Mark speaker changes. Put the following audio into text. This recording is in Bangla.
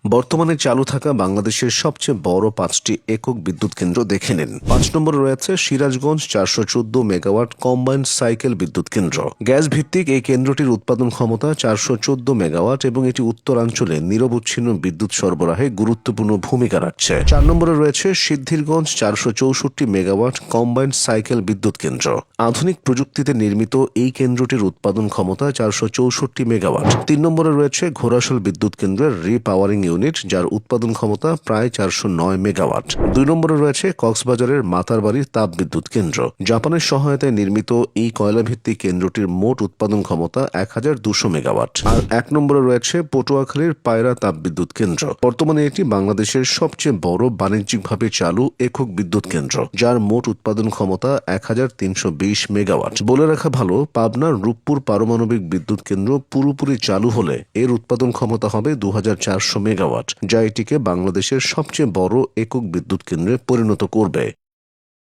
Speaker 1: বর্তমানে চালু থাকা বাংলাদেশের সবচেয়ে বড় 5টি একক বিদ্যুৎ কেন্দ্র দেখে নিন। 5 নম্বরে রয়েছে সিরাজগঞ্জ 414 মেগাওয়াট কম্বাইন্ড সাইকেল বিদ্যুৎ কেন্দ্র। গ্যাস ভিত্তিক এই কেন্দ্রটির উৎপাদন ক্ষমতা 414 মেগাওয়াট এবং এটি উত্তরাঞ্চলে নিরবচ্ছিন্ন বিদ্যুৎ সরবরাহে গুরুত্বপূর্ণ ভূমিকা রাখছে। 4 নম্বরে রয়েছে সিদ্ধিরগঞ্জ 464 মেগাওয়াট কম্বাইন্ড সাইকেল বিদ্যুৎ কেন্দ্র। আধুনিক প্রযুক্তিতে নির্মিত এই কেন্দ্রটির উৎপাদন ক্ষমতা 464 মেগাওয়াট। 3 নম্বরে রয়েছে ঘোড়াশাল বিদ্যুৎ কেন্দ্রের রিপাওয়ারিং ইউনিট, যার উৎপাদন ক্ষমতা প্রায় 409 মেগাওয়াট। 2 নম্বরে রয়েছে কক্সবাজারের মাতারবাড়ির তাপ বিদ্যুৎ কেন্দ্র। জাপানের সহায়তায় নির্মিত এই কয়লাভিত্তিক কেন্দ্রটির মোট উৎপাদন ক্ষমতা 1200 মেগাওয়াট। আর 1 নম্বরে রয়েছে পটুয়াখালীর পায়রা তাপ বিদ্যুৎ কেন্দ্র। বর্তমানে এটি বাংলাদেশের সবচেয়ে বড় বাণিজ্যিকভাবে চালু একক বিদ্যুৎ কেন্দ্র, যার মোট উৎপাদন ক্ষমতা 1320 মেগাওয়াট। বলে রাখা ভালো, পাবনার রূপপুর পারমাণবিক বিদ্যুৎ কেন্দ্র পুরোপুরি চালু হলে এর উৎপাদন ক্ষমতা হবে 2400 মেগাওয়াট, যা এটিকে বাংলাদেশের সবচেয়ে বড় একক বিদ্যুৎ কেন্দ্রে পরিণত করবে।